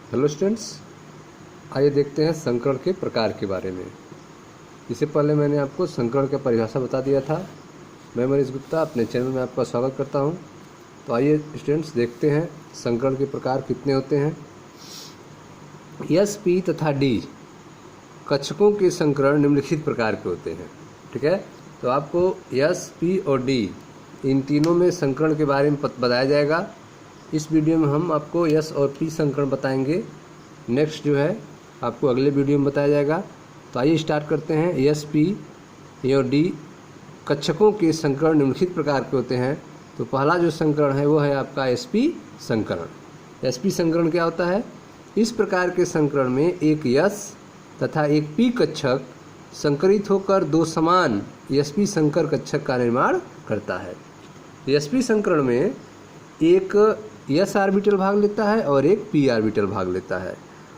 Hello students, आइए देखते हैं संकरण के प्रकार के बारे में। इससे पहले मैंने आपको संकरण की परिभाषा बता दिया था। मैं मनीष गुप्ता अपने चैनल में आपका स्वागत करता हूं। तो आइए स्टूडेंट्स देखते हैं संकरण के प्रकार कितने होते हैं। एस, पी तथा डी कक्षकों के संकरण निम्नलिखित प्रकार के होते हैं। ठीक है, तो आपको एस, पी और डी इन तीनों में संकरण के बारे में बताया जाएगा। इस वीडियो में हम आपको एस और पी संकरण बताएंगे। नेक्स्ट जो है आपको अगले वीडियो में बताया जाएगा। तो आइए स्टार्ट करते हैं। एस, पी और डी कक्षकों के संकरण निम्नलिखित प्रकार के होते हैं। तो पहला जो संकरण है वो है आपका एस पी संकरण। एस पी संकरण क्या होता है? इस प्रकार के संकरण में एक एस तथा एक पी कक्षक संकरित होकर दो समान एस पी संकर कक्षक का निर्माण करता है। एस पी संकरण में एक एस ऑर्बिटल भाग लेता है और एक पी ऑर्बिटल भाग लेता है,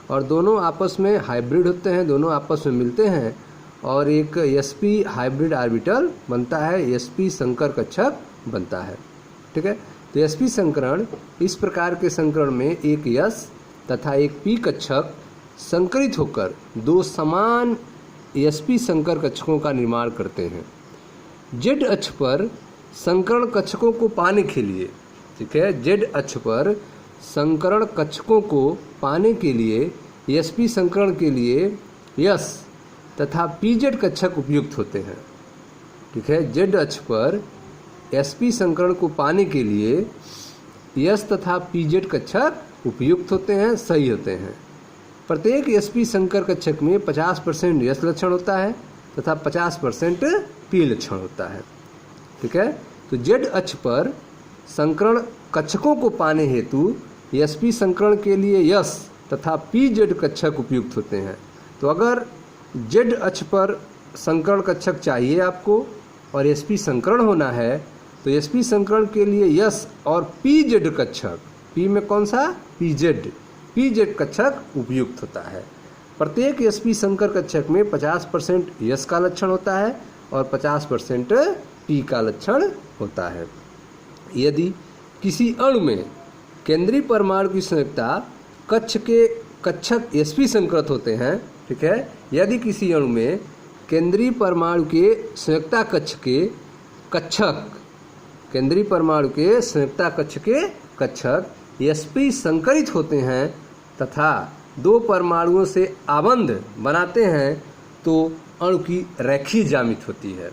और दोनों आपस में हाइब्रिड होते हैं, दोनों आपस में मिलते हैं और एक एस पी हाइब्रिड ऑर्बिटल बनता है, एस पी संकर कक्षक बनता है। ठीक है, तो एस पी संकरण इस प्रकार के संकरण में एक एस तथा एक पी कक्षक संकरित होकर दो समान एस पी संकर कक्षकों का निर्माण करते हैं। जेड अक्ष पर संकरण कक्षकों को पाने के लिए, ठीक है, जेड अक्ष पर संकरण कक्षकों को पाने के लिए एसपी संकरण के लिए यस तथा पीजेड कक्षक उपयुक्त होते हैं। ठीक है, जेड अक्ष पर एसपी संकरण को पाने के लिए यस तथा पीजेड कक्षक उपयुक्त होते हैं, सही होते हैं। प्रत्येक एसपी संकर कक्षक में 50% यस लक्षण होता है तथा 50% पी लक्षण होता है। ठीक है, तो जेड अक्ष पर संकरण कक्षकों को पाने हेतु एसपी संकरण के लिए यस तथा पी जेड कक्षक उपयुक्त होते हैं। तो अगर जेड अक्ष पर संकरण कक्षक चाहिए आपको और एसपी संकरण होना है तो एसपी संकरण के लिए यस और पी जेड कक्षक, पी में कौन सा? पी जेड कक्षक उपयुक्त होता है। प्रत्येक एसपी संकर कक्षक में 50% यस का लक्षण होता है और 50% पी का लक्षण होता है। यदि किसी अणु में केंद्रीय परमाणु की संयुक्ता कक्ष के कक्षक एसपी संकृत होते हैं, ठीक है, यदि किसी अणु में केंद्रीय परमाणु के संयुक्ता कक्ष के कक्षक, केंद्रीय परमाणु के संयुक्ता कक्ष के कक्षक एसपी संकरित होते हैं तथा दो परमाणुओं से आबंध बनाते हैं तो अणु की रेखीय ज्यामिति होती है।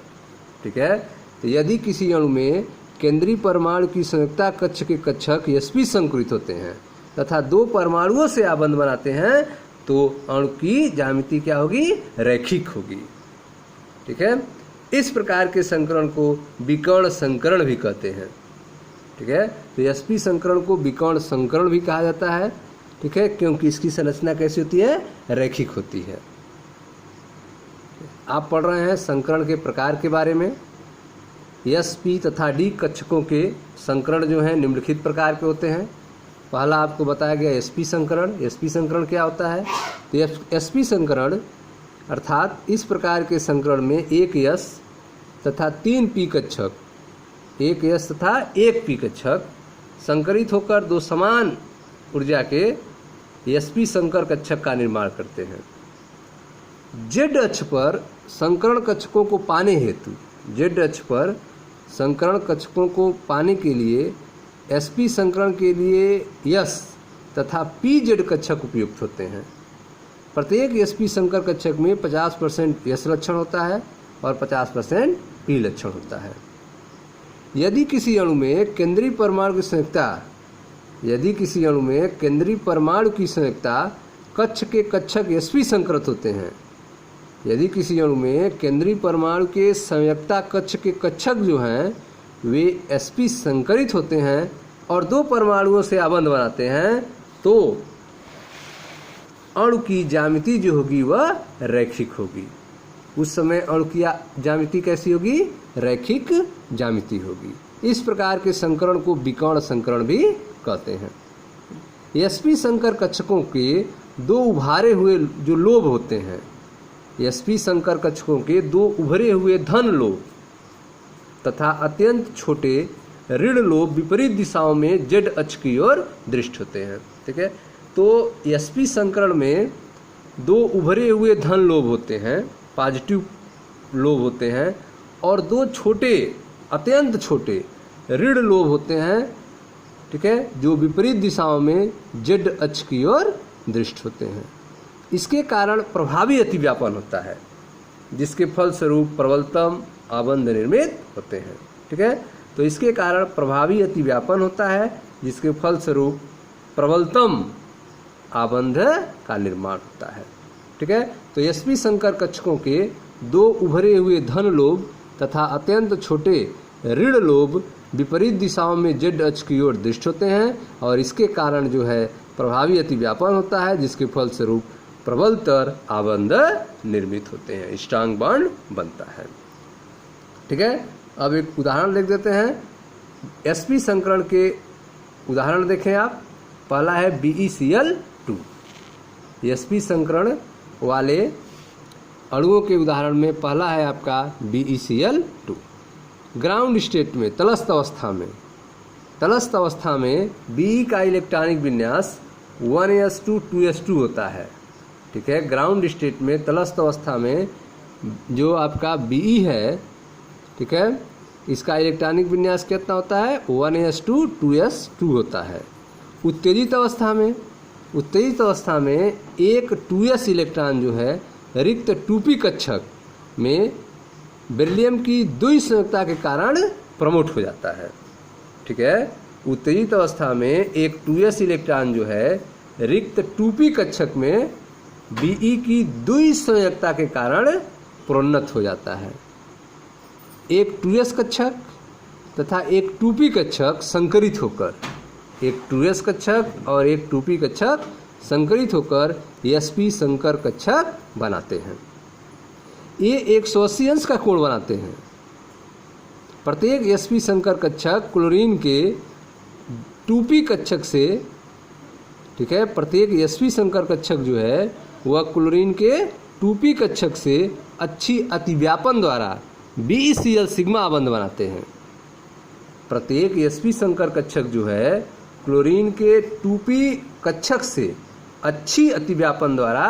ठीक है, तो यदि किसी अणु में केंद्रीय परमाणु की संयुक्ता कक्ष के कक्षक एसपी संकरित होते हैं तथा दो परमाणुओं से आबंध बनाते हैं तो अणु की ज्यामिति क्या होगी? रैखिक होगी। ठीक है, इस प्रकार के संकरण को विकर्ण संकरण भी कहते हैं। ठीक है, तो एसपी संकरण को विकर्ण संकरण भी कहा जाता है। ठीक है, क्योंकि इसकी संरचना कैसी होती है? रैखिक होती है। आप पढ़ रहे हैं संकरण के प्रकार के बारे में। एस, पी तथा डी कक्षकों के संकरण जो हैं निम्नलिखित प्रकार के होते हैं। पहला आपको बताया गया एसपी संकरण। एसपी संकरण क्या होता है? तो एसपी संकरण अर्थात इस प्रकार के संकरण में एक एस तथा तीन पी कक्षक, एक एस तथा एक पी कक्षक संकरित होकर दो समान ऊर्जा के एसपी संकर कक्षक का निर्माण करते हैं। जेड अक्ष पर संकरण कक्षकों को पाने हेतु, जेड अक्ष पर संकरण कक्षकों को पाने के लिए एसपी संकरण के लिए यस तथा पी जेड कक्षक उपयुक्त होते हैं। प्रत्येक एसपी संकर कक्षक में 50% यस लक्षण होता है और 50% पी लक्षण होता है। यदि किसी अणु में केंद्रीय परमाणु की संयुक्ता, यदि किसी अणु में केंद्रीय परमाणु की संयुक्ता कक्ष के कक्षक एसपी संकृत होते हैं, यदि किसी अणु में केंद्रीय परमाणु के संयुक्ता कक्ष के कक्षक जो हैं वे एसपी संकरित होते हैं और दो परमाणुओं से आबंध बनाते हैं तो अणु की ज्यामिति जो होगी वह रैखिक होगी। उस समय अणु की ज्यामिति कैसी होगी? रैखिक ज्यामिति होगी। इस प्रकार के संकरण को विकर्ण संकरण भी कहते हैं। एसपी संकर कक्षकों के दो उभारे हुए जो लोब होते हैं, एसपी संकर कक्षकों के दो उभरे हुए धन लोब तथा अत्यंत छोटे ऋण लोब विपरीत दिशाओं में जेड अक्ष की ओर दृष्ट होते हैं। ठीक है, तो sp संकरण में दो उभरे हुए धन लोब होते हैं, पॉजिटिव लोब होते हैं, और दो छोटे अत्यंत छोटे ऋण लोब होते हैं, ठीक है, जो विपरीत दिशाओं में z अक्ष की ओर दृष्ट होते हैं। इसके कारण प्रभावी अतिव्यापन होता है, जिसके फलस्वरूप प्रबलतम आबंध निर्मित होते हैं। ठीक है, तो इसके कारण प्रभावी अतिव्यापन होता है, जिसके फलस्वरूप प्रबलतम आबंध का निर्माण होता है। ठीक है, तो sp संकर कक्षकों के दो उभरे हुए धन लोब तथा अत्यंत छोटे ऋण लोब विपरीत दिशाओं में z अक्ष की ओर दृष्ट होते हैं, और इसके कारण जो है प्रभावी अतिव्यापन होता है, जिसके फलस्वरूप प्रबलतर आबंध निर्मित होते हैं, स्ट्रांग बॉन्ड बनता है। ठीक है, अब एक उदाहरण देख देते हैं। sp संकरण के उदाहरण देखें आप। पहला है BeCl2। sp संकरण वाले अणुओं के उदाहरण में पहला है आपका BeCl2। ग्राउंड स्टेट में तलस्थ अवस्था में Be का इलेक्ट्रॉनिक विन्यास 1s2 2s2 होता है। ठीक है, ग्राउंड स्टेट में तलस्थ अवस्था में जो आपका Be है, ठीक है, इसका इलेक्ट्रॉनिक विन्यास कितना होता है? 1s2 2s2 होता है। उत्तेजित अवस्था में एक 2s इलेक्ट्रॉन जो है रिक्त 2p कक्षक में बेरिलियम की द्वि संयोजकता के कारण प्रमोट हो जाता है। ठीक है, उत्तेजित अवस्था में एक 2s इलेक्ट्रॉन जो है रिक्त 2p कक्षक में Be की द्वि संयोजकता के कारण प्रोन्नत हो जाता है। एक 2s कक्षक तथा एक 2p कक्षक संकरित होकर, एक 2s कक्षक और एक 2p कक्षक संकरित होकर sp संकर कक्षक बनाते हैं। ये 180 अंश का कोण बनाते हैं। प्रत्येक sp संकर कक्षक क्लोरीन के 2p कक्षक से, ठीक है, प्रत्येक sp संकर कक्षक जो है वह क्लोरीन के 2p कक्षक से अच्छी अतिव्यापन द्वारा BeCl सिग्मा आबंध बनाते हैं। प्रत्येक sp संकर कक्षक जो है क्लोरीन के 2p कक्षक से अच्छी अतिव्यापन द्वारा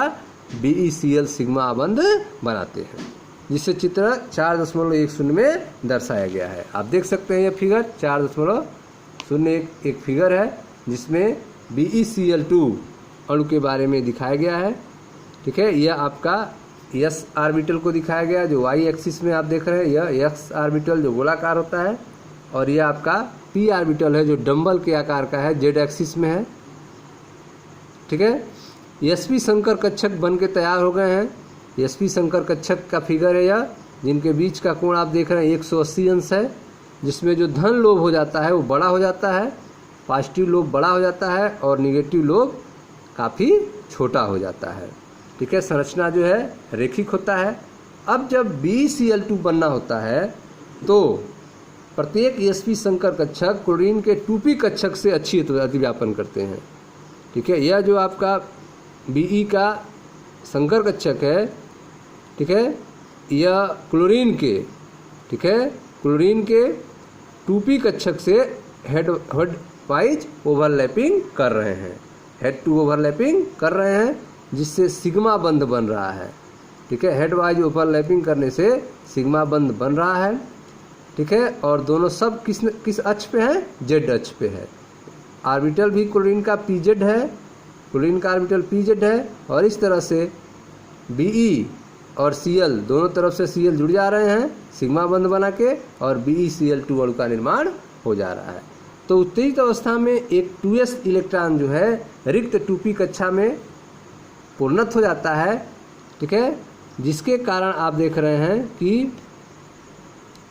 BeCl सिग्मा आबंध बनाते हैं, जिसे चित्र 4.10 में दर्शाया गया है। आप देख सकते हैं यह फिगर 4.01 एक फिगर है, जिसमें BeCl2 अणु के बारे में दिखाया गया है। ठीक है, यह आपका s ऑर्बिटल को दिखाया गया जो y एक्सिस में आप देख रहे हैं, यह x ऑर्बिटल जो गोलाकार होता है, और यह आपका p ऑर्बिटल है जो डंबल के आकार का है, z एक्सिस में है। ठीक है, sp संकर कक्षक बन के तैयार हो गए हैं। sp संकर कक्षक का फिगर है यह, जिनके बीच का कोण आप देख रहे हैं 180 अंश है, जिसमें जो धन लोब हो जाता है वो बड़ा हो जाता है, पॉजिटिव लोब बड़ा हो जाता है और निगेटिव लोब काफ़ी छोटा हो जाता है। ठीक है, संरचना जो है रेखिक होता है। अब जब BeCl2 बनना होता है तो प्रत्येक sp संकर कक्षक क्लोरीन के 2p कक्षक से अच्छी अतिव्यापन करते हैं। ठीक है, यह जो आपका Be का संकर कक्षक है, ठीक है, यह क्लोरीन के, ठीक है, क्लोरीन के 2p कक्षक से हेड वाइज ओवरलैपिंग कर रहे हैं, हेड टू ओवरलैपिंग कर रहे हैं, जिससे सिग्मा बंध बन रहा है। ठीक है, हेड वाइज ओवरलैपिंग करने से सिग्मा बंध बन रहा है। ठीक है, और दोनों सब किस अक्ष पे है? z अक्ष पे है। ऑर्बिटल भी क्लोरीन का pz है, क्लोरीन का ऑर्बिटल pz है, और इस तरह से Be और Cl दोनों तरफ से Cl जुड़ जा रहे हैं सिग्मा बंध बना के, और BeCl2 अणु का निर्माण हो जा रहा है। तो उत्तेजित अवस्था में एक 2s इलेक्ट्रॉन जो है रिक्त 2p कक्षा में पूर्णत हो जाता है। ठीक है, जिसके कारण आप देख रहे हैं कि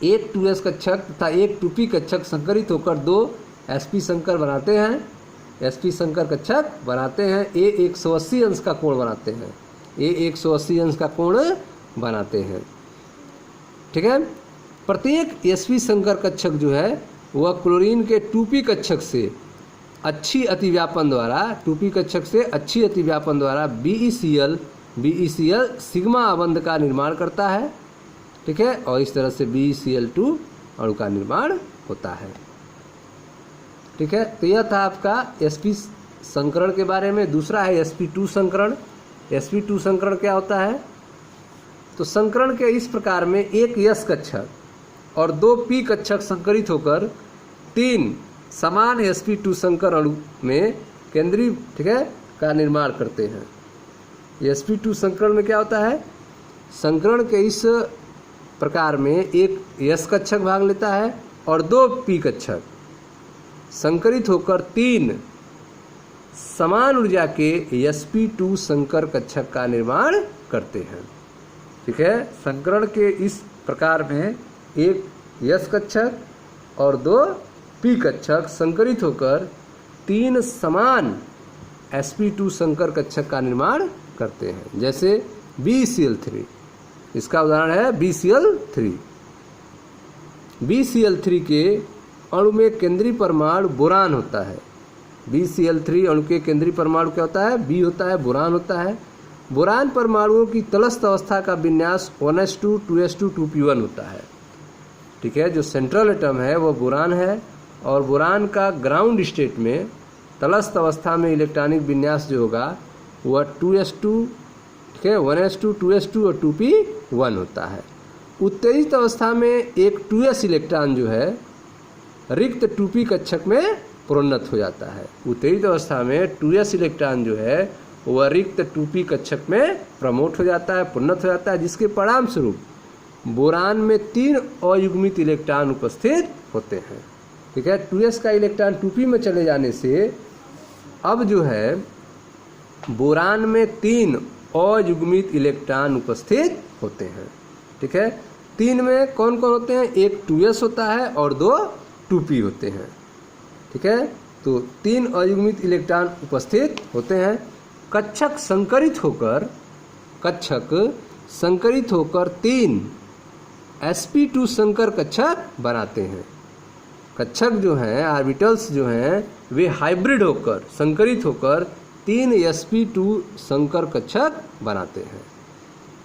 एक 2s कक्षक तथा एक 2p कक्षक संकरित होकर दो sp संकर बनाते हैं, sp संकर कक्षक बनाते हैं। ये 180 अंश का कोण बनाते हैं, ये 180 अंश का कोण बनाते हैं। ठीक है, प्रत्येक sp संकर कक्षक जो है वह क्लोरीन के 2p कक्षक से अच्छी अतिव्यापन द्वारा 2p कक्षक से अच्छी अतिव्यापन द्वारा BeCl सिग्मा आबंध का निर्माण करता है। ठीक है, और इस तरह से BeCl2 अणु का निर्माण होता है। ठीक है, तो यह था आपका sp संकरण के बारे में। दूसरा है sp2 संकरण। sp2 संकरण क्या होता है? तो संकरण के इस प्रकार में एक यस कक्षक और 2 पी कक्षक संकरित होकर 3 समान sp2 संकर अणु में केंद्रीय, ठीक है, का निर्माण करते हैं। sp2 संकरण में क्या होता है? संकरण के इस प्रकार में एक यस कक्षक भाग लेता है और 2 पी कक्षक संकरित होकर 3 समान ऊर्जा के sp2 संकर कक्षक का निर्माण करते हैं। ठीक है, संकरण के इस प्रकार में एक यस कक्षक और 2 पी कक्षक संकरित होकर 3 समान sp2 संकर कक्षक का निर्माण करते हैं। जैसे BCl3, इसका उदाहरण है BCl3। BCl3 के अणु में केंद्रीय परमाणु बोरान होता है। BCl3 अणु के केंद्रीय परमाणु क्या होता है? B होता है, बोरान होता है। बोरान परमाणुओं की तटस्थ अवस्था का विन्यास 1s2 2s2 2p1 होता है। ठीक है, जो सेंट्रल एटम है वो बोरान है और बोरान का ग्राउंड स्टेट में तटस्थ अवस्था में इलेक्ट्रॉनिक विन्यास जो होगा वह 2s2, ठीक है, 1s2 2s2 और 2p1 होता है। उत्तेजित अवस्था में एक 2s इलेक्ट्रॉन जो है रिक्त 2p कक्षक में प्रोन्नत हो जाता है। उत्तेजित अवस्था में 2s इलेक्ट्रॉन जो है वह रिक्त 2p कक्षक में प्रमोट हो जाता है, प्रोन्नत हो जाता है, जिसके परिणाम स्वरूप बोरान में 3 अयुग्मित इलेक्ट्रॉन उपस्थित होते हैं। ठीक है, 2s का इलेक्ट्रॉन 2p में चले जाने से अब जो है बोरान में 3 अयुग्मित इलेक्ट्रॉन उपस्थित होते हैं। ठीक है, 3 में कौन कौन होते हैं? एक 2s होता है और 2 2p होते हैं। ठीक है, तो 3 अयुग्मित इलेक्ट्रॉन उपस्थित होते हैं। कक्षक संकरित होकर 3 sp2 संकर कक्षक बनाते हैं। कक्षक जो हैं, ऑर्बिटल्स जो हैं, वे हाइब्रिड होकर संकरित होकर 3 sp2 संकर कक्षक बनाते हैं।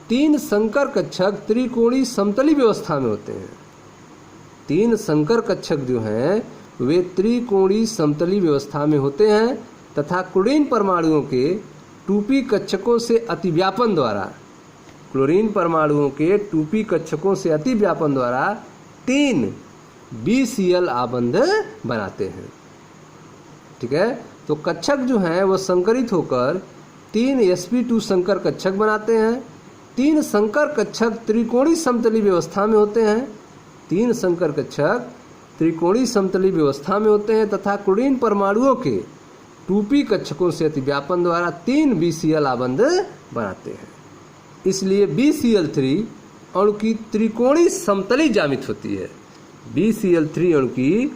3 संकर कक्षक त्रिकोणीय समतली व्यवस्था में होते हैं। 3 संकर कक्षक जो हैं वे त्रिकोणीय समतली व्यवस्था में होते हैं तथा क्लोरीन परमाणुओं के 2p कक्षकों से अतिव्यापन द्वारा, क्लोरीन परमाणुओं के 2p कक्षकों से अतिव्यापन द्वारा 3 BCl आबंध बनाते हैं। ठीक है, तो कक्षक जो हैं वो संकरित होकर 3 sp2 संकर कक्षक बनाते हैं। 3 संकर कक्षक त्रिकोणीय समतली व्यवस्था में होते हैं। 3 संकर कक्षक त्रिकोणीय समतली व्यवस्था में होते हैं तथा क्लोरीन परमाणुओं के 2p कक्षकों से अतिव्यापन द्वारा 3 BCl आबंध बनाते हैं। इसलिए BCl3 अणु की त्रिकोणीय समतली ज्यामिति होती है। BCl3 अणु की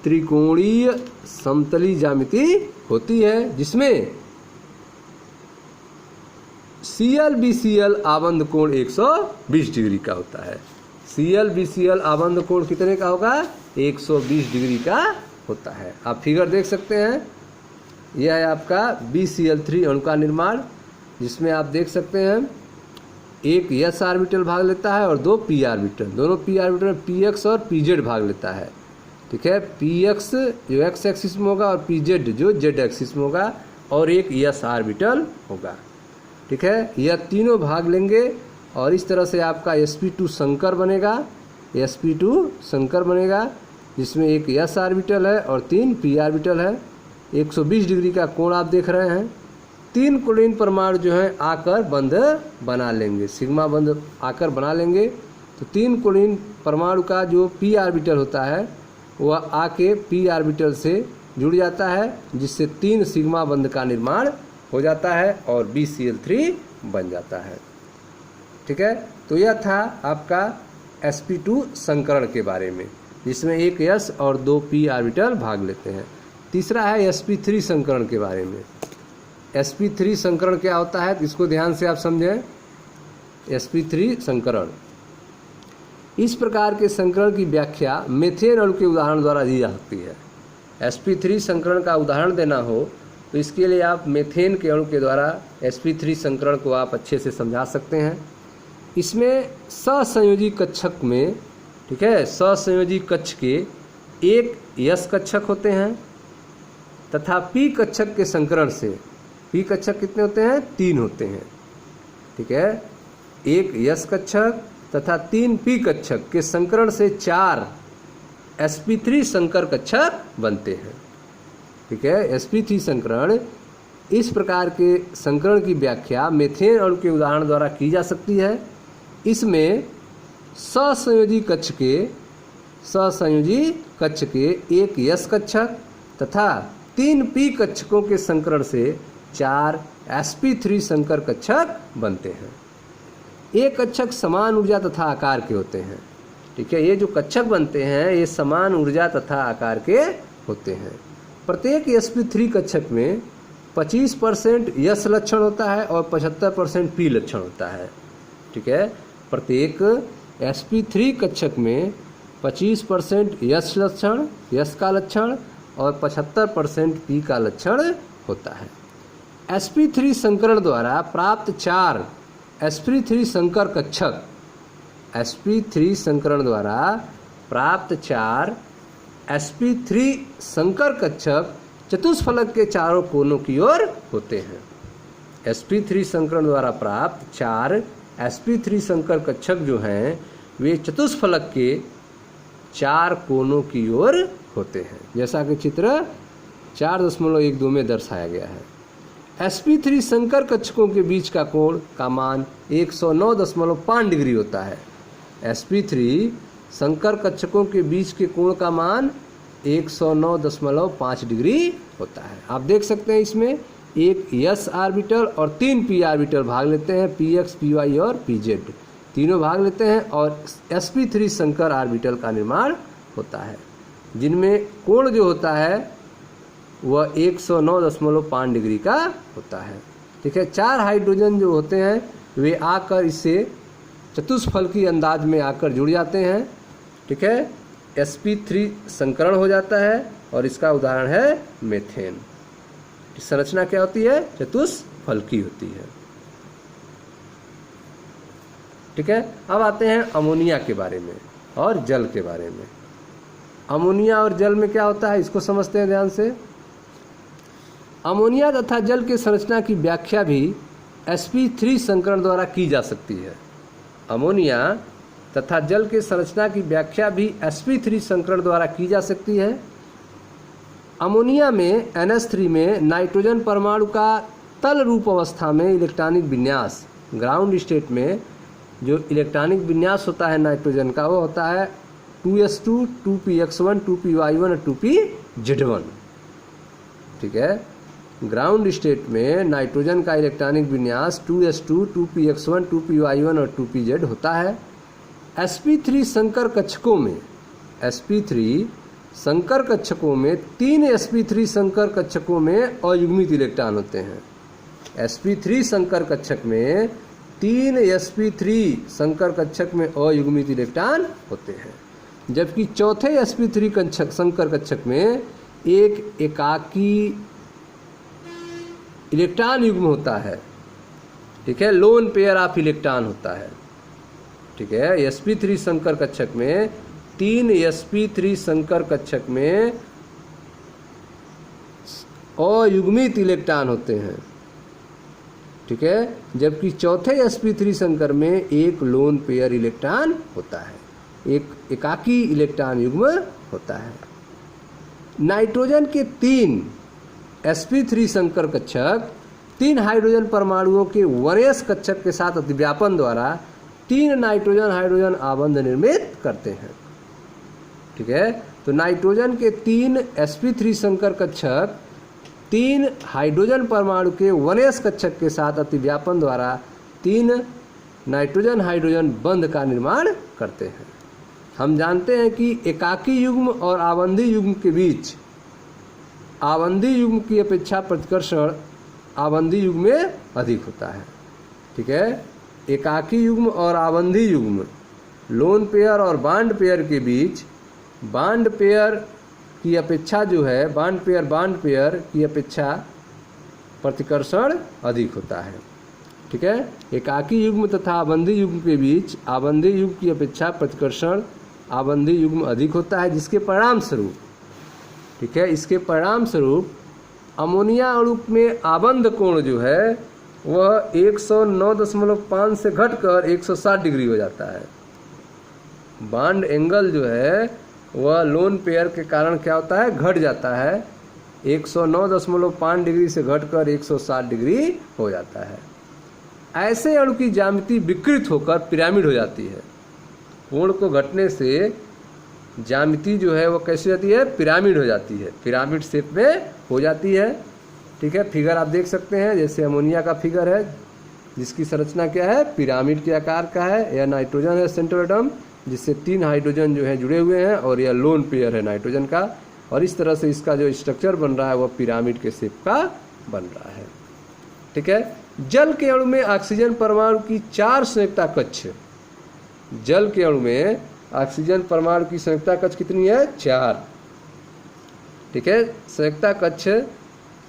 त्रिकोणीय समतली ज्यामिति होती है जिसमें Cl-BCl आबंध कोण 120 डिग्री का होता है। Cl-BCl आबंध कोण कितने का होगा? 120 डिग्री का होता है। आप फिगर देख सकते हैं, यह है आपका BCl3 अणु का निर्माण, जिसमें आप देख सकते हैं एक s ऑर्बिटल भाग लेता है और 2 p ऑर्बिटल, दोनों p ऑर्बिटल में px और pz भाग लेता है। ठीक है, px जो x एक्सिस में होगा और pz जो z एक्सिस में होगा और एक s ऑर्बिटल होगा। ठीक है, यह तीनों भाग लेंगे और इस तरह से आपका sp2 संकर बनेगा। sp2 संकर बनेगा जिसमें एक s ऑर्बिटल है और 3 p ऑर्बिटल है। 120 डिग्री का कोण आप देख रहे हैं। 3 क्लोरीन परमाणु जो हैं आकर बंध बना लेंगे, सिग्मा बंध आकर बना लेंगे। तो 3 क्लोरीन परमाणु का जो p ऑर्बिटल होता है वह आके p ऑर्बिटल से जुड़ जाता है, जिससे 3 सिग्मा बंध का निर्माण हो जाता है और BCl3 बन जाता है। ठीक है, तो यह था आपका sp2 संकरण के बारे में, जिसमें एक s और 2 p ऑर्बिटल भाग लेते हैं। तीसरा है sp3 संकरण के बारे में। sp3 संकरण क्या होता है, इसको ध्यान से आप समझें। sp3 संकरण, इस प्रकार के संकरण की व्याख्या मेथेन अणु के उदाहरण द्वारा दी जा सकती है। sp3 संकरण का उदाहरण देना हो तो इसके लिए आप मेथेन के अणु के द्वारा sp3 संकरण को आप अच्छे से समझा सकते हैं। इसमें सहसंयोजी कक्षक में, ठीक है, सहसंयोजी कक्ष के एक यस कक्षक होते हैं तथा पी कक्षक के संकरण से, पी कक्षक कितने होते हैं? 3 होते हैं, ठीक है। एक यस कक्षक तथा 3 पी कक्षक के संकरण से 4 sp3 संकर कक्षक बनते हैं, ठीक है। sp3 संकरण, इस प्रकार के संकरण की व्याख्या मेथेन अणु के उदाहरण द्वारा की जा सकती है। इसमें सहसंयोजी कक्ष के एक यस कक्षक तथा 3 पी कक्षकों के संकरण से 4 sp3 संकर कक्षक बनते हैं। ये कक्षक समान ऊर्जा तथा आकार के होते हैं, ठीक है। ये जो कक्षक बनते हैं ये समान ऊर्जा तथा आकार के होते हैं। प्रत्येक sp3 कक्षक में 25% यस लक्षण होता है और 75% पी लक्षण होता है, ठीक है। प्रत्येक sp3 कक्षक में 25% यस लक्षण, यस का लक्षण और 75% पी का लक्षण होता है। sp3 संकरण द्वारा प्राप्त 4 sp3 संकर कक्षक, sp3 संकरण द्वारा प्राप्त 4 sp3 संकर कक्षक चतुष्फलक के चारों कोनों की ओर होते हैं। sp3 संकरण द्वारा प्राप्त 4 sp3 संकर कक्षक जो हैं वे चतुष्फलक के 4 कोनों की ओर होते हैं, जैसा कि चित्र 4.12 में दर्शाया गया है। sp3 संकर कक्षकों के बीच का कोण का मान 109.5 डिग्री होता है। sp3 संकर कक्षकों के बीच के कोण का मान 109.5 डिग्री होता है। आप देख सकते हैं इसमें एक यस ऑर्बिटल और 3 पी ऑर्बिटल भाग लेते हैं, px, py और pz तीनों भाग लेते हैं और sp3 संकर ऑर्बिटल का निर्माण होता है, जिनमें कोण जो होता है वह 109.5 डिग्री का होता है, ठीक है। 4 हाइड्रोजन जो होते हैं वे आकर इससे चतुष्फलकी अंदाज में आकर जुड़ जाते हैं, ठीक है। sp3 संकरण हो जाता है और इसका उदाहरण है मेथेन। संरचना क्या होती है? चतुष्फलकी होती है, ठीक है। अब आते हैं अमोनिया के बारे में और जल के बारे में। अमोनिया और जल में क्या होता है इसको समझते हैं ध्यान से। अमोनिया तथा जल के संरचना की व्याख्या भी sp3 संकरण द्वारा की जा सकती है। अमोनिया तथा जल के संरचना की व्याख्या भी sp3 संकरण द्वारा की जा सकती है। अमोनिया में NH3 में नाइट्रोजन परमाणु का तल रूप अवस्था में इलेक्ट्रॉनिक विन्यास, ग्राउंड स्टेट में जो इलेक्ट्रॉनिक विन्यास होता है नाइट्रोजन का वो होता है 2s2, 2px1, 2py1 और 2pz1, ठीक है। ग्राउंड स्टेट में नाइट्रोजन का इलेक्ट्रॉनिक विन्यास 2s2, 2px1, 2py1 और 2pz होता है। sp3 संकर कक्षकों में, sp3 संकर कक्षकों में 3 sp3 संकर कक्षकों में अयुग्मित इलेक्ट्रॉन होते हैं। sp3 संकर कक्षक में 3 sp3 संकर कक्षक में अयुग्मित इलेक्ट्रॉन होते हैं, जबकि चौथे sp3 संकर कक्षक में एक एकाकी इलेक्ट्रॉन युग्म होता है, ठीक है। लोन पेयर ऑफ इलेक्ट्रॉन होता है, ठीक है। sp3 संकर कक्षक में 3 sp3 संकर कक्षक में अयुग्मित इलेक्ट्रॉन होते हैं, ठीक है, जबकि चौथे sp3 संकर में एक लोन पेयर इलेक्ट्रॉन होता है, एक एकाकी इलेक्ट्रॉन युग्म होता है। नाइट्रोजन के 3 sp3 संकर कक्षक 3 हाइड्रोजन परमाणुओं के 1s कक्षक के साथ अतिव्यापन द्वारा 3 नाइट्रोजन हाइड्रोजन आबंध निर्मित करते हैं, ठीक है। तो नाइट्रोजन के 3 sp3 संकर कक्षक 3 हाइड्रोजन परमाणु के 1s कक्षक के साथ अतिव्यापन द्वारा 3 नाइट्रोजन हाइड्रोजन बंध का निर्माण करते हैं। हम जानते हैं कि एकाकी युग्म और आबंधी युग्म के बीच आबंधी युग्म की अपेक्षा प्रतिकर्षण आबंधी युग्म में अधिक होता है, ठीक है। एकाकी युग्म और आबंधी युग्म, लोन पेयर और बॉन्ड पेयर के बीच बॉन्ड पेयर की अपेक्षा जो है बॉन्ड पेयर की अपेक्षा प्रतिकर्षण अधिक होता है, ठीक है। एकाकी युग्म तथा आबंधी युग्म के बीच आबंधी युग्म की अपेक्षा प्रतिकर्षण आबंधी युग्म अधिक होता है, जिसके परिणाम स्वरूप, ठीक है, इसके परिणाम स्वरूप अमोनिया अणु में आबंध कोण जो है वह 109.5 से घटकर 160 डिग्री हो जाता है। बॉन्ड एंगल जो है वह लोन पेयर के कारण क्या होता है, घट जाता है। 109.5 डिग्री से घटकर 160 डिग्री हो जाता है। ऐसे अणु की ज्यामिति विकृत होकर पिरामिड हो जाती है। कोण को घटने से ज्यामिति जो है वो कैसी होती है, पिरामिड हो जाती है, पिरामिड शेप में हो जाती है। ठीक है, फिगर आप देख सकते हैं, जैसे अमोनिया का फिगर है जिसकी संरचना क्या है, पिरामिड के आकार का है। यह नाइट्रोजन है सेंट्रल एटम, जिससे 3 हाइड्रोजन जो है जुड़े हुए हैं, और यह लोन पेयर है नाइट्रोजन का, और इस तरह से इसका जो स्ट्रक्चर बन रहा है वह पिरामिड के शेप का बन रहा है। ठीक है, जल के अणु में ऑक्सीजन परमाणु की 4 संयुक्ता कक्ष, जल के अणु में ऑक्सीजन परमाणु की संयुक्ता कक्ष कितनी है, 4। ठीक है, संयुक्ता कक्ष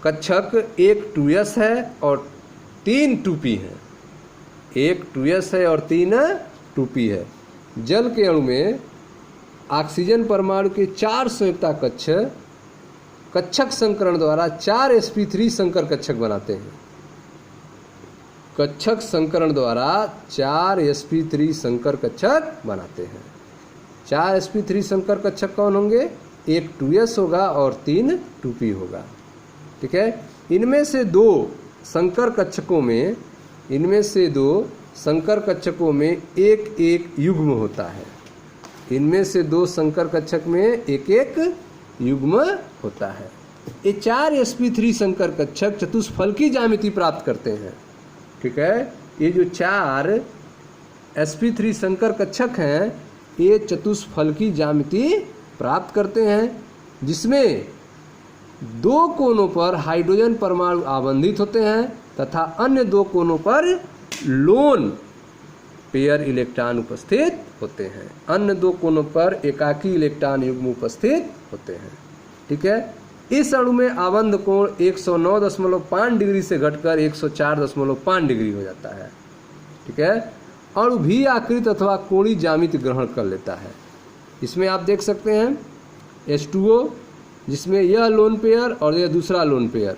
कक्षक एक 2s है और 3 2p है, एक 2s है और 3 2p है। जल के अणु में ऑक्सीजन परमाणु के 4 संयुक्ता कक्ष कक्षक संकरण द्वारा 4 sp3 संकर कक्षक बनाते हैं। कक्षक संकरण द्वारा 4 sp3 संकर कक्षक बनाते हैं। 4 sp3 संकर कक्षक कौन होंगे, एक 2s होगा और 3 2p होगा। ठीक है, इनमें से 2 संकर कक्षकों में एक एक युग्म होता है। इनमें से 2 संकर कक्षक में एक एक युग्म होता है। ये 4 sp3 संकर कक्षक चतुष्फलकी ज्यामिति प्राप्त करते हैं। ठीक है, ये जो 4 sp3 संकर कक्षक हैं ये चतुष्फलकी ज्यामिति प्राप्त करते हैं, जिसमें 2 कोनों पर हाइड्रोजन परमाणु आबंधित होते हैं तथा अन्य 2 कोनों पर लोन पेयर इलेक्ट्रॉन उपस्थित होते हैं। अन्य 2 कोनों पर एकाकी इलेक्ट्रॉन युग्म उपस्थित होते हैं। ठीक है, इस अणु में आबंध कोण 109.5 डिग्री से घटकर 104.5 डिग्री हो जाता है। ठीक है, अणु भी आकृत अथवा कोणीय ज्यामिति ग्रहण कर लेता है। इसमें आप देख सकते हैं H2O, जिसमें यह लोन पेयर और यह दूसरा लोन पेयर,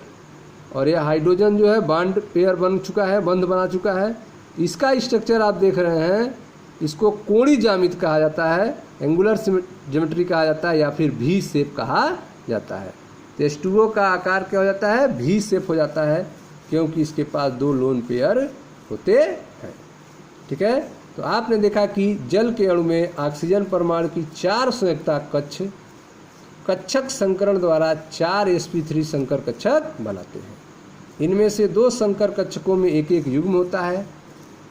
और यह हाइड्रोजन जो है बॉन्ड पेयर बन चुका है, बंध बना चुका है। इसका स्ट्रक्चर आप देख रहे हैं, इसको कोणीय ज्यामिति कहा जाता है, एंगुलर ज्योमेट्री कहा जाता है, या फिर V शेप कहा जाता है। तो H2O का आकार क्या हो जाता है, V शेप हो जाता है, क्योंकि इसके पास 2 लोन पेयर होते हैं। ठीक है, तो आपने देखा कि जल के अणु में ऑक्सीजन परमाणु की 4 संयुक्ता कक्ष कक्षक संकरण द्वारा 4 sp3 संकर कक्षक बनाते हैं। इनमें से 2 संकर कक्षकों में एक एक युग्म होता है।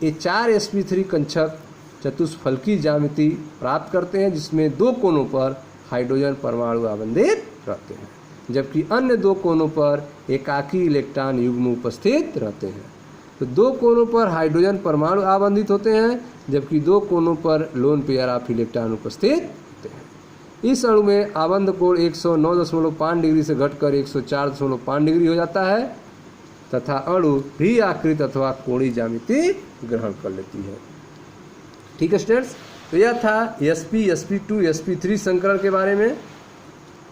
ये 4 sp3 कक्षक चतुष्फलकी ज्यामिति प्राप्त करते हैं, जिसमें 2 कोनों पर हाइड्रोजन परमाणु आबंधित रहते हैं, जबकि अन्य 2 कोनों पर एकाकी इलेक्ट्रॉन युग्म उपस्थित रहते हैं। तो 2 कोनों पर हाइड्रोजन परमाणु आबंधित होते हैं, जबकि 2 कोनों पर लोन पेयर ऑफ इलेक्ट्रॉन उपस्थित होते हैं। इस अणु में आबंध कोण 109.5 डिग्री से घटकर 104.5 डिग्री हो जाता है तथा अणु भी आकृत अथवा कोणीय ज्यामिति ग्रहण कर लेती है। ठीक है स्टूडेंट्स, तो यह था sp, sp2, sp3 संकरण के बारे में।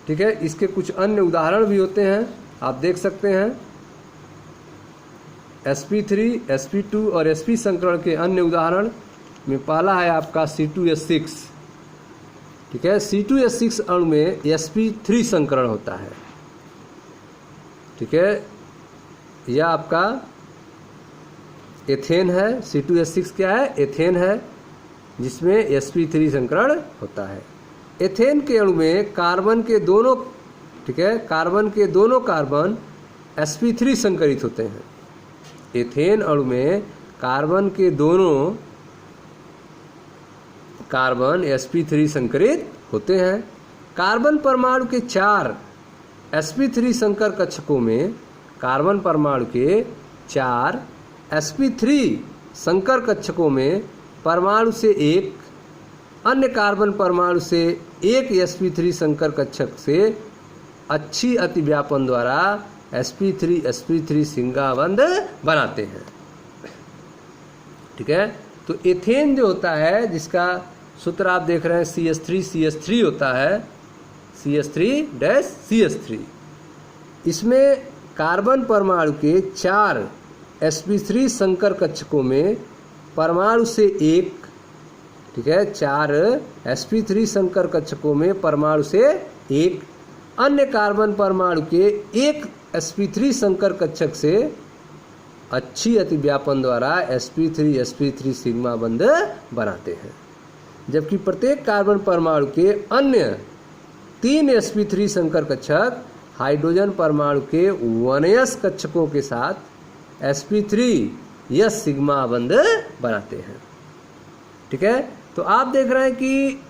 ठीक है, इसके कुछ अन्य उदाहरण भी होते हैं, आप देख सकते हैं। sp3, sp2 और sp संकरण के अन्य उदाहरण में पहला है आपका C2H6। ठीक है, C2H6 अणु में sp3 संकरण होता है। ठीक है, यह आपका एथेन है। C2H6 क्या है, एथेन है, जिसमें sp3 संकरण होता है। एथेन के अणु में कार्बन के दोनों, ठीक है, कार्बन के दोनों कार्बन sp3 संकरित होते हैं। एथेन अणु में कार्बन के दोनों कार्बन sp3 संकरित होते हैं। कार्बन परमाणु के 4 sp3 संकर कक्षकों में कार्बन परमाणु के 4 sp3 संकर कक्षकों में परमाणु से एक अन्य कार्बन परमाणु से एक sp3 संकर कक्षक से अच्छी अतिव्यापन द्वारा sp3 सिंगाबंध बनाते हैं। ठीक है, तो एथेन जो होता है, जिसका सूत्र आप देख रहे हैं CH3 होता है, CH3-CH3। इसमें कार्बन परमाणु के 4 sp3 संकर कक्षकों में परमाणु से एक, ठीक है, 4 sp3 संकर कक्षकों में परमाणु से एक अन्य कार्बन परमाणु के एक sp3 संकर कक्षक से अच्छी अतिव्यापन द्वारा sp3 सिग्मा बंध बनाते हैं, जबकि प्रत्येक कार्बन परमाणु के अन्य 3 sp3 संकर कक्षक हाइड्रोजन परमाणु के 1s कक्षकों के साथ sp3 सिग्मा बंध बनाते हैं। ठीक है, तो आप देख रहे हैं कि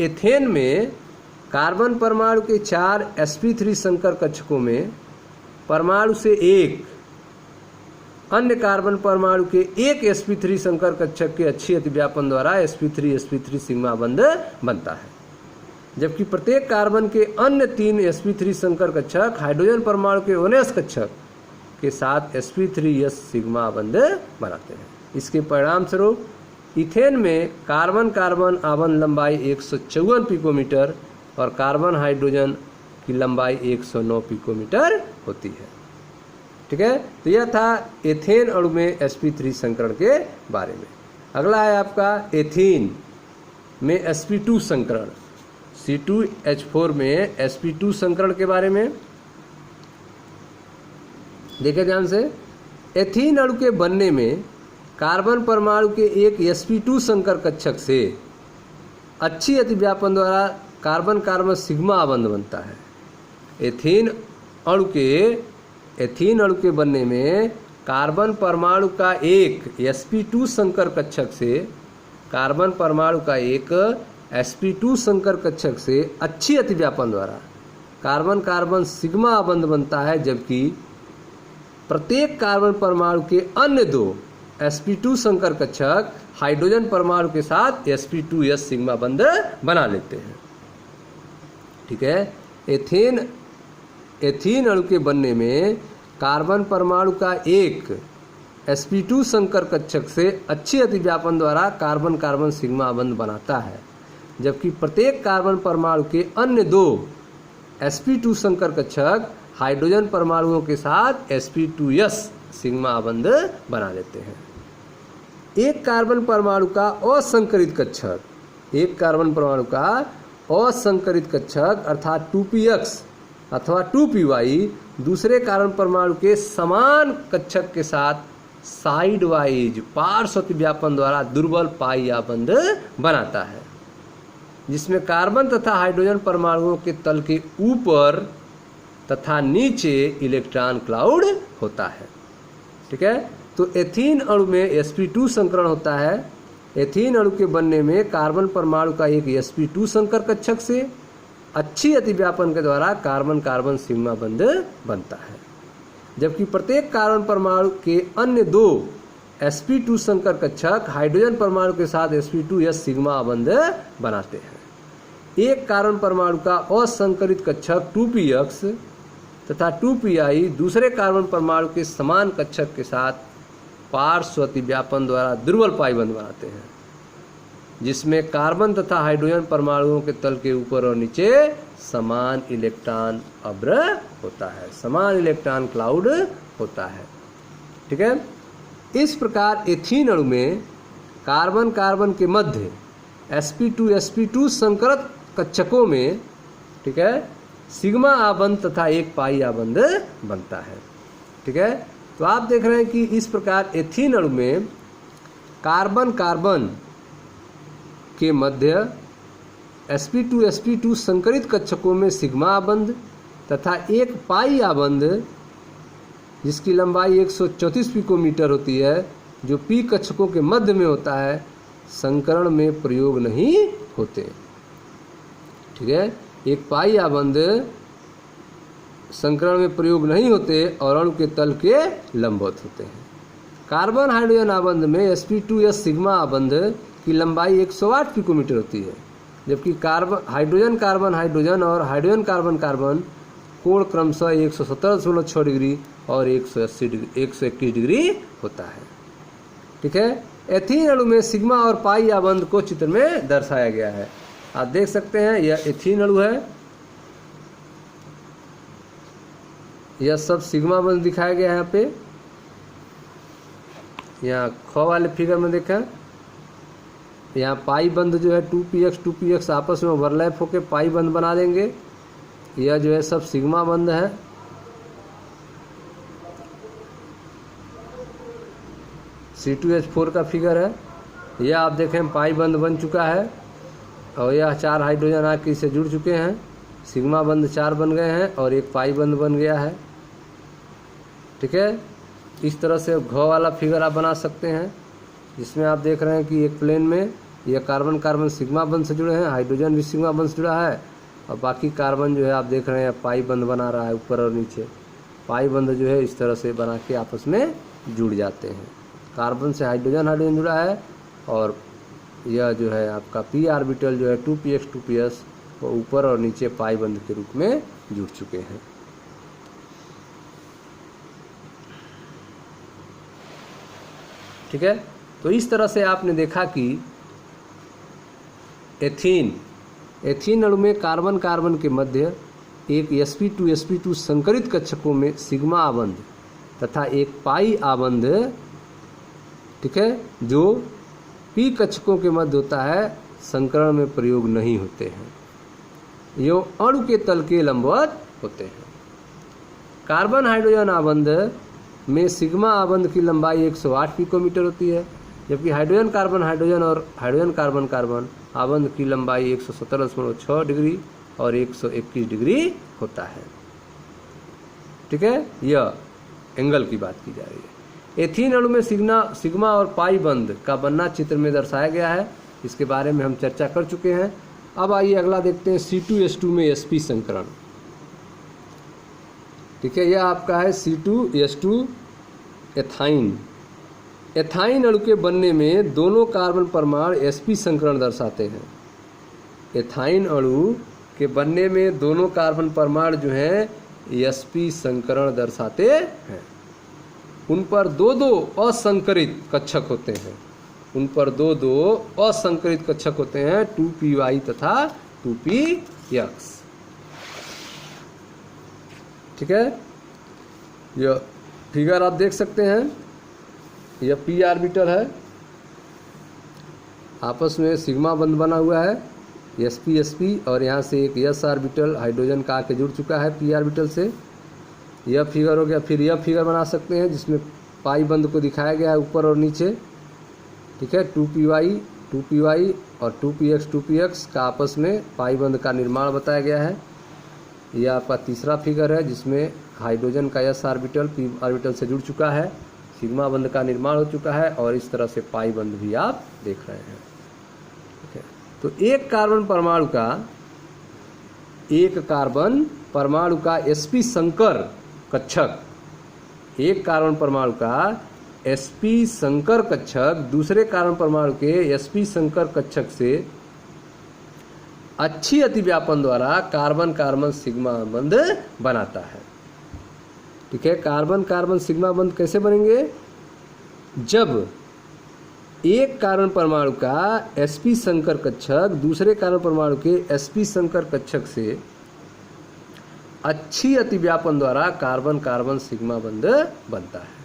एथेन में कार्बन परमाणु के 4 sp3 संकर कक्षकों में परमाणु से एक अन्य कार्बन परमाणु के एक sp3 संकर कक्षक के अच्छी अतिव्यापन द्वारा sp3 सिग्मा बंध बनता है, जबकि प्रत्येक कार्बन के अन्य 3 sp3 संकर कक्षक हाइड्रोजन परमाणु के 1s कक्षक के साथ sp3 सिग्मा बंध बनाते हैं। इसके परिणाम स्वरूप इथेन में कार्बन कार्बन आबंध लंबाई 154 पिकोमीटर और कार्बन हाइड्रोजन की लंबाई 109 पिकोमीटर होती है। ठीक है, तो यह था एथेन अणु में sp3 संकरण के बारे में। अगला है आपका एथीन में sp2 संकरण, C2H4 में sp2 संकरण के बारे में देखिए ध्यान से। एथीन अणु के बनने में कार्बन परमाणु के एक sp2 संकर कक्षक से अच्छी अतिव्यापन द्वारा कार्बन कार्बन सिग्मा आबंध बनता है। एथीन अणु के बनने में कार्बन परमाणु का एक sp2 संकर कक्षक से कार्बन परमाणु का एक sp2 संकर कक्षक से अच्छी अतिव्यापन द्वारा कार्बन कार्बन सिग्मा आबंध बनता है, जबकि प्रत्येक कार्बन परमाणु के अन्य 2 sp2 संकर कक्षक हाइड्रोजन परमाणु के साथ sp2 सिग्मा बंध बना लेते हैं। ठीक है, एथीन अणु के बनने में कार्बन परमाणु का एक sp2 संकर कक्षक से अच्छी अतिव्यापन द्वारा कार्बन कार्बन सिग्मा बंध बनाता है, जबकि प्रत्येक कार्बन परमाणु के अन्य 2 sp2 संकर कक्षक हाइड्रोजन परमाणुओं के साथ sp2 सिग्मा बंध बना लेते हैं। एक कार्बन परमाणु का असंकरित कक्षक, एक कार्बन परमाणु का असंकरित कक्षक अर्थात 2px अथवा 2py दूसरे कार्बन परमाणु के समान कक्षक के साथ साइड वाइज पार्श्व अतिव्यापन द्वारा दुर्बल पाई आबंध बनाता है, जिसमें कार्बन तथा हाइड्रोजन परमाणुओं के तल के ऊपर तथा नीचे इलेक्ट्रॉन क्लाउड होता है। ठीक है, तो एथीन अणु में sp2 संकरण होता है। एथीन अणु के बनने में कार्बन परमाणु का एक sp2 संकर कक्षक से अच्छी अतिव्यापन के द्वारा कार्बन कार्बन सिग्मा बंध बनता है, जबकि प्रत्येक कार्बन परमाणु के अन्य 2 sp2 संकर कक्षक हाइड्रोजन परमाणु के साथ sp2 सिग्मा बंध बनाते हैं। एक कार्बन परमाणु का असंकरित कक्षक 2px तथा 2pi दूसरे कार्बन परमाणु के समान कक्षक के साथ पार्श्व अतिव्यापन द्वारा दुर्बल पाई बंध बनाते हैं, जिसमें कार्बन तथा हाइड्रोजन परमाणुओं के तल के ऊपर और नीचे समान इलेक्ट्रॉन अभ्र होता है, समान इलेक्ट्रॉन क्लाउड होता है। ठीक है, इस प्रकार एथीन अणु में कार्बन कार्बन के मध्य sp2 संकरत कक्षकों में, ठीक है, सिग्मा आबंध तथा एक पाई आबंध बनता है। ठीक है, तो आप देख रहे हैं कि इस प्रकार एथीन अणु में कार्बन कार्बन के मध्य sp2 संकरित कक्षकों में सिग्मा आबंध तथा एक पाई आबंध जिसकी लंबाई 134 पिकोमीटर होती है, जो p कक्षकों के मध्य में होता है, संकरण में प्रयोग नहीं होते। ठीक है, एक पाई आबंध संकरण में प्रयोग नहीं होते और अणु के तल के लंबवत होते हैं। कार्बन हाइड्रोजन आबंध में sp2 सिग्मा आबंध की लंबाई 108 पिकोमीटर होती है, जबकि हाइड्रोजन कार्बन हाइड्रोजन और हाइड्रोजन कार्बन कार्बन कोण क्रमशः 117.6 डिग्री और 121 डिग्री होता है। ठीक है, एथीन अणु में सिग्मा और पाई आबंध को चित्र में दर्शाया गया है। आप देख सकते हैं यह एथीन अणु है, यह सब सिग्मा बंध दिखाया गया है यहाँ पे। यहाँ ख वाले फिगर में देखें, यहाँ पाई बंध जो है 2px आपस में ओवरलैप होकर पाई बंध बना देंगे। यह जो है सब सिग्मा बंध है। C2H4 का फिगर है। यह आप देखें पाई बंध बन चुका है और यह 4 हाइड्रोजन आके इससे जुड़ चुके हैं। सिग्मा बंध 4 बन गए हैं और एक पाई बंध बन गया है। ठीक है, इस तरह से घ वाला फिगर आप बना सकते हैं, जिसमें आप देख रहे हैं कि एक प्लेन में यह कार्बन कार्बन सिग्मा बंध से जुड़े हैं, हाइड्रोजन भी सिग्मा बंध से जुड़ा है और बाकी कार्बन जो है आप देख रहे हैं पाई बंध बना रहा है ऊपर और नीचे। पाई बंध जो है इस तरह से बना के आपस में जुड़ जाते हैं। कार्बन से हाइड्रोजन जुड़ा है और यह जो है आपका p ऑर्बिटल जो है 2px वो ऊपर और नीचे पाई बंध के रूप में जुड़ चुके हैं। ठीक है, तो इस तरह से आपने देखा कि एथीन अणु में कार्बन कार्बन के मध्य एक sp2 संकरित कक्षकों में सिग्मा आबंध तथा एक पाई आबंध, ठीक है, जो p कक्षकों के मध्य होता है, संकरण में प्रयोग नहीं होते हैं। यो अणु के तल के लंबवत होते हैं। कार्बन हाइड्रोजन आबंध में सिग्मा आबंध की लंबाई 108 पिकोमीटर होती है, जबकि हाइड्रोजन कार्बन और हाइड्रोजन कार्बन कार्बन आबंध की लंबाई 117.6 डिग्री और 121 डिग्री होता है। ठीक है, यह एंगल की बात की जा रही है। एथीन अणु में सिग्मा और पाई बंध का बनना चित्र में दर्शाया गया है। इसके बारे में हम चर्चा कर चुके हैं। अब आइए अगला देखते हैं C2H2 में sp संकरण। ठीक है, यह आपका है C2H2 एथाइन। एथाइन अणु के बनने में दोनों कार्बन परमाणु sp संकरण दर्शाते हैं। एथाइन अणु के बनने में दोनों कार्बन परमाणु जो हैं sp संकरण दर्शाते हैं। उन पर दो असंकरित कक्षक होते हैं। उन पर दो असंकरित कक्षक होते हैं, 2py तथा 2px। ठीक है, यह फिगर आप देख सकते हैं। यह p ऑर्बिटल है, आपस में सिग्मा बंध बना हुआ है sp और यहाँ से एक s ऑर्बिटल हाइड्रोजन का आके जुड़ चुका है p ऑर्बिटल से। यह फिगर हो गया। फिर यह फिगर बना सकते हैं जिसमें पाई बंध को दिखाया गया है ऊपर और नीचे। ठीक है, 2py और 2px का आपस में पाई बंध का निर्माण बताया गया है। यह आपका तीसरा फिगर है जिसमें हाइड्रोजन का s ऑर्बिटल p ऑर्बिटल से जुड़ चुका है, सिग्मा बंध का निर्माण हो चुका है और इस तरह से पाई बंध भी आप देख रहे हैं। ठीक है, तो एक कार्बन परमाणु का sp संकर कक्षक, एक कार्बन परमाणु का sp संकर कक्षक दूसरे कार्बन परमाणु के sp संकर कक्षक से अच्छी अतिव्यापन द्वारा कार्बन कार्बन सिग्मा बंध बनाता है। ठीक है, कार्बन कार्बन सिग्मा बंध कैसे बनेंगे? जब एक कार्बन परमाणु का sp संकर कक्षक दूसरे कार्बन परमाणु के sp संकर कक्षक से अच्छी अतिव्यापन द्वारा कार्बन कार्बन सिग्मा बंध बनता है।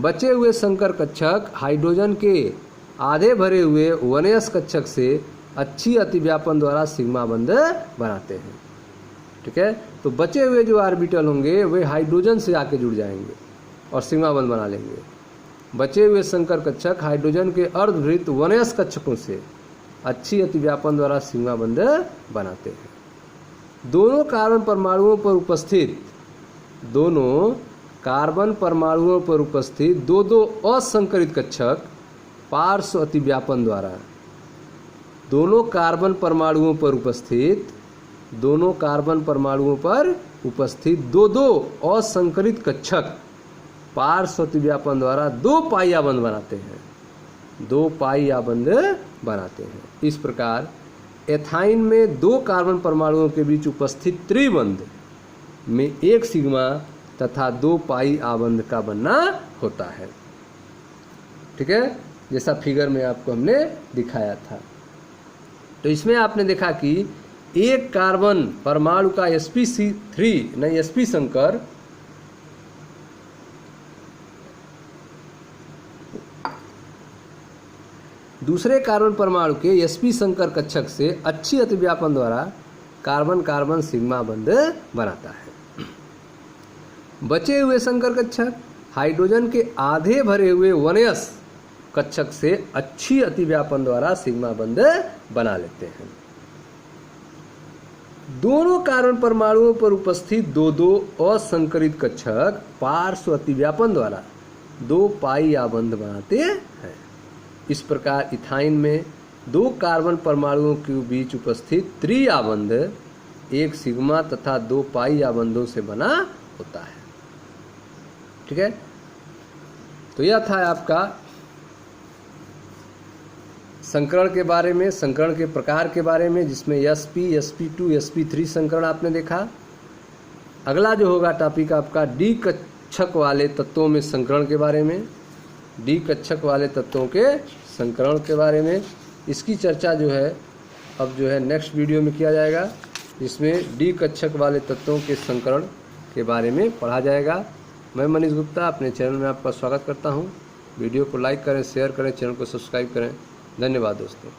बचे हुए संकर कक्षक हाइड्रोजन के आधे भरे हुए 1s कक्षक से अच्छी अतिव्यापन द्वारा सिग्मा बंध बनाते हैं। ठीक है, तो बचे हुए जो ऑर्बिटल होंगे वे हाइड्रोजन से आके जुड़ जाएंगे और सिग्मा बंध बना लेंगे। बचे हुए संकर कक्षक हाइड्रोजन के अर्धवृत्त 1s कक्षकों से अच्छी अतिव्यापन द्वारा सिग्मा बंध बनाते हैं। दोनों कार्बन परमाणुओं पर उपस्थित दो असंकरित कक्षक पार्श्व अतिव्यापन द्वारा दोनों कार्बन परमाणुओं पर उपस्थित दो असंकरित कक्षक पार्श्व अतिव्यापन द्वारा 2 पाई आबंध बनाते हैं। 2 पाई आबंध बनाते हैं। इस प्रकार एथाइन में 2 कार्बन परमाणुओं के बीच उपस्थित त्रिबंध में 1 सिग्मा तथा 2 पाई आबंध का बनना होता है। ठीक है, जैसा फिगर में आपको हमने दिखाया था। तो इसमें आपने देखा कि एक कार्बन परमाणु का sp संकर दूसरे कार्बन परमाणु के sp संकर कक्षक से अच्छी अतिव्यापन द्वारा कार्बन कार्बन सिग्मा बंध बनाता है। बचे हुए संकर कक्षक हाइड्रोजन के आधे भरे हुए 1s कक्षक से अच्छी अतिव्यापन द्वारा सिग्मा बंध बना लेते हैं। दोनों कार्बन परमाणुओं पर उपस्थित दो दो असंकरित कक्षक पार्श्व अतिव्यापन द्वारा 2 पाई आबंध बनाते हैं। इस प्रकार इथाइन में 2 कार्बन परमाणुओं के बीच उपस्थित त्रि आबंध 1 सिग्मा तथा 2 पाई आबंधों से बना होता है। ठीक है, तो यह था आपका संकरण के बारे में, संकरण के प्रकार के बारे में, जिसमें sp, sp2, sp3 संकरण आपने देखा। अगला जो होगा टॉपिक आपका डी कक्षक वाले तत्वों में संकरण के बारे में, डी कक्षक वाले तत्वों के संकरण के बारे में। इसकी चर्चा जो है अब जो है नेक्स्ट वीडियो में किया जाएगा, जिसमें डी कक्षक वाले तत्वों के संकरण के बारे में पढ़ा जाएगा। मैं मनीष गुप्ता अपने चैनल में आपका स्वागत करता हूं। वीडियो को लाइक करें, शेयर करें, चैनल को सब्सक्राइब करें। धन्यवाद दोस्तों।